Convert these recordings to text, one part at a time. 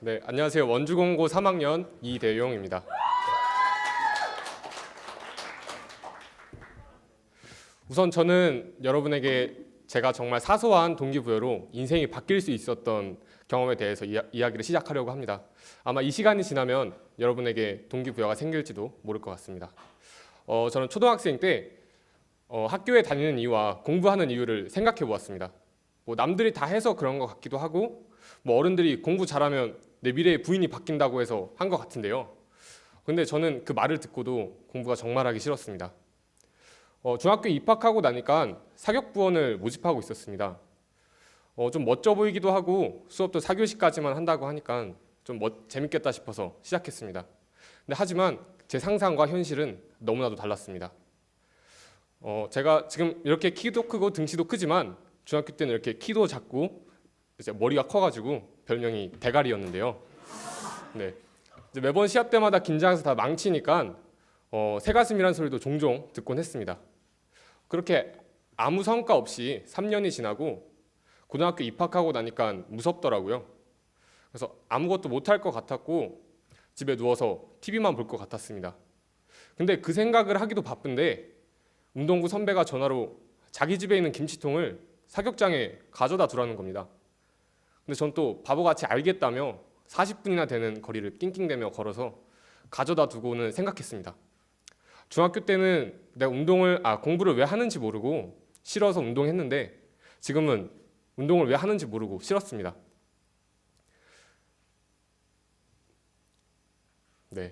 네, 안녕하세요. 원주공고 3학년 이대용입니다. 우선 저는 여러분에게 제가 정말 사소한 동기부여로 인생이 바뀔 수 있었던 경험에 대해서 이야기를 시작하려고 합니다. 아마 이 시간이 지나면 여러분에게 동기부여가 생길지도 모를 것 같습니다. 저는 초등학생 때 학교에 다니는 이유와 공부하는 이유를 생각해 보았습니다. 뭐 남들이 다 해서 그런 것 같기도 하고 뭐 어른들이 공부 잘하면 내 미래의 부인이 바뀐다고 해서 한 것 같은데요. 근데 저는 그 말을 듣고도 공부가 정말 하기 싫었습니다. 중학교 입학하고 나니까 사격부원을 모집하고 있었습니다. 좀 멋져 보이기도 하고 수업도 4교시까지만 한다고 하니까 좀 재밌겠다 싶어서 시작했습니다. 근데 하지만 제 상상과 현실은 너무나도 달랐습니다. 제가 지금 이렇게 키도 크고 등치도 크지만 중학교 때는 이렇게 키도 작고 이제 머리가 커가지고 별명이 대가리였는데요. 네. 이제 매번 시합 때마다 긴장해서 다 망치니까 새가슴이라는 소리도 종종 듣곤 했습니다. 그렇게 아무 성과 없이 3년이 지나고 고등학교 입학하고 나니까 무섭더라고요. 그래서 아무것도 못할 것 같았고 집에 누워서 TV만 볼 것 같았습니다. 근데 그 생각을 하기도 바쁜데 운동부 선배가 전화로 자기 집에 있는 김치통을 사격장에 가져다 두라는 겁니다. 근데 전 또 바보같이 알겠다며 40분이나 되는 거리를 낑낑대며 걸어서 가져다 두고는 생각했습니다. 중학교 때는 내가 공부를 왜 하는지 모르고 싫어서 운동했는데 지금은 운동을 왜 하는지 모르고 싫었습니다. 네.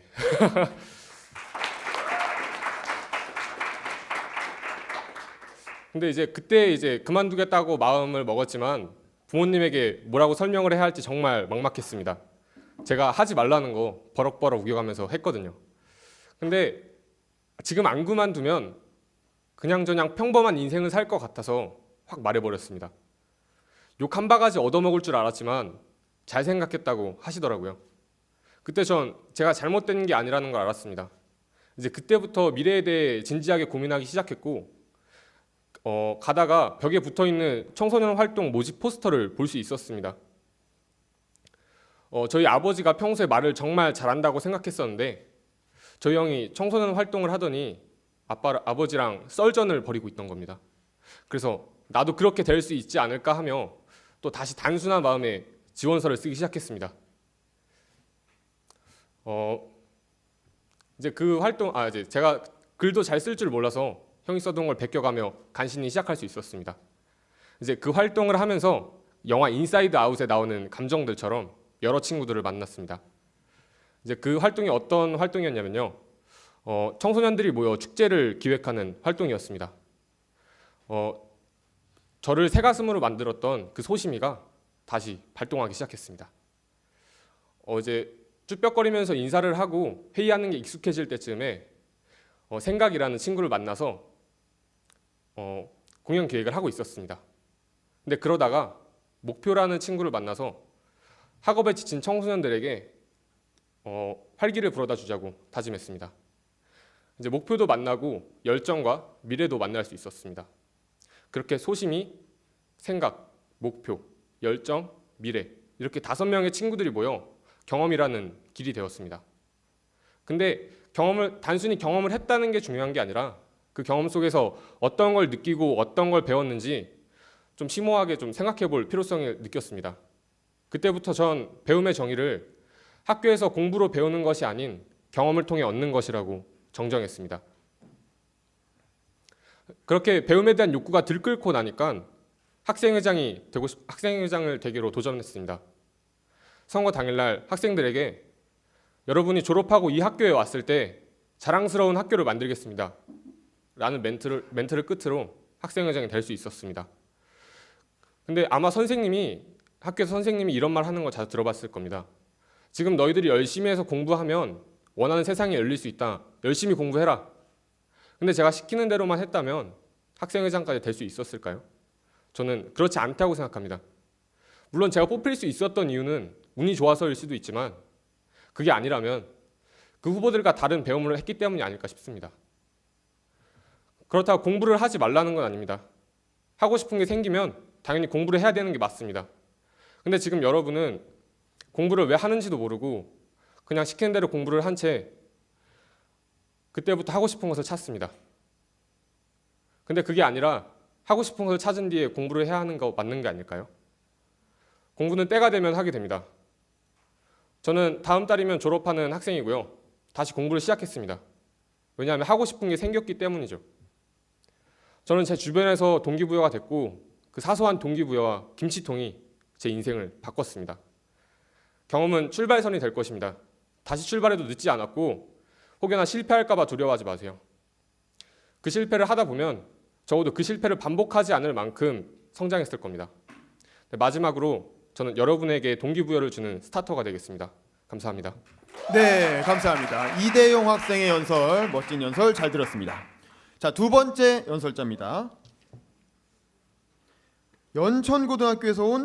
근데 그때 그만두겠다고 마음을 먹었지만 부모님에게 뭐라고 설명을 해야 할지 정말 막막했습니다. 제가 하지 말라는 거 버럭버럭 우겨가면서 했거든요. 근데 지금 안 그만두면 그냥저냥 평범한 인생을 살 것 같아서 확 말해버렸습니다. 욕 한 바가지 얻어먹을 줄 알았지만 잘 생각했다고 하시더라고요. 그때 전 제가 잘못된 게 아니라는 걸 알았습니다. 이제 그때부터 미래에 대해 진지하게 고민하기 시작했고 가다가 벽에 붙어있는 청소년 활동 모집 포스터를 볼 수 있었습니다. 저희 아버지가 평소에 말을 정말 잘한다고 생각했었는데 저희 형이 청소년 활동을 하더니 아버지랑 썰전을 벌이고 있던 겁니다. 그래서 나도 그렇게 될 수 있지 않을까 하며 또 다시 단순한 마음에 지원서를 쓰기 시작했습니다. 제가 글도 잘 쓸 줄 몰라서 형이 써둔 걸 베껴가며 간신히 시작할 수 있었습니다. 이제 그 활동을 하면서 영화 인사이드 아웃에 나오는 감정들처럼 여러 친구들을 만났습니다. 이제 그 활동이 어떤 활동이었냐면요. 청소년들이 모여 축제를 기획하는 활동이었습니다. 저를 새가슴으로 만들었던 그 소심이가 다시 발동하기 시작했습니다. 이제 쭈뼛거리면서 인사를 하고 회의하는 게 익숙해질 때쯤에 생각이라는 친구를 만나서 공연 기획을 하고 있었습니다. 근데 그러다가 목표라는 친구를 만나서 학업에 지친 청소년들에게 활기를 불어다 주자고 다짐했습니다. 이제 목표도 만나고 열정과 미래도 만날 수 있었습니다. 그렇게 소심이, 생각, 목표, 열정, 미래 이렇게 5명의 친구들이 모여 경험이라는 길이 되었습니다. 근데 단순히 경험을 했다는 게 중요한 게 아니라 그 경험 속에서 어떤 걸 느끼고 어떤 걸 배웠는지 좀 심오하게 좀 생각해 볼 필요성을 느꼈습니다. 그때부터 전 배움의 정의를 학교에서 공부로 배우는 것이 아닌 경험을 통해 얻는 것이라고 정정했습니다. 그렇게 배움에 대한 욕구가 들끓고 나니까 학생회장을 되기로 도전했습니다. 선거 당일날 학생들에게 여러분이 졸업하고 이 학교에 왔을 때 자랑스러운 학교를 만들겠습니다. 라는 멘트를 끝으로 학생회장이 될 수 있었습니다. 근데 아마 학교에서 선생님이 이런 말 하는 거 자주 들어봤을 겁니다. 지금 너희들이 열심히 해서 공부하면 원하는 세상이 열릴 수 있다. 열심히 공부해라. 근데 제가 시키는 대로만 했다면 학생회장까지 될 수 있었을까요? 저는 그렇지 않다고 생각합니다. 물론 제가 뽑힐 수 있었던 이유는 운이 좋아서일 수도 있지만 그게 아니라면 그 후보들과 다른 배움을 했기 때문이 아닐까 싶습니다. 그렇다고 공부를 하지 말라는 건 아닙니다. 하고 싶은 게 생기면 당연히 공부를 해야 되는 게 맞습니다. 근데 지금 여러분은 공부를 왜 하는지도 모르고 그냥 시키는 대로 공부를 한 채 그때부터 하고 싶은 것을 찾습니다. 근데 그게 아니라 하고 싶은 것을 찾은 뒤에 공부를 해야 하는 거 맞는 게 아닐까요? 공부는 때가 되면 하게 됩니다. 저는 다음 달이면 졸업하는 학생이고요. 다시 공부를 시작했습니다. 왜냐하면 하고 싶은 게 생겼기 때문이죠. 저는 제 주변에서 동기부여가 됐고 그 사소한 동기부여와 김치통이 제 인생을 바꿨습니다. 경험은 출발선이 될 것입니다. 다시 출발해도 늦지 않았고 혹여나 실패할까 봐 두려워하지 마세요. 그 실패를 하다 보면 적어도 그 실패를 반복하지 않을 만큼 성장했을 겁니다. 마지막으로 저는 여러분에게 동기부여를 주는 스타터가 되겠습니다. 감사합니다. 네, 감사합니다. 이대용 학생의 연설, 멋진 연설 잘 들었습니다. 자, 두 번째 연설자입니다. 연천고등학교에서 온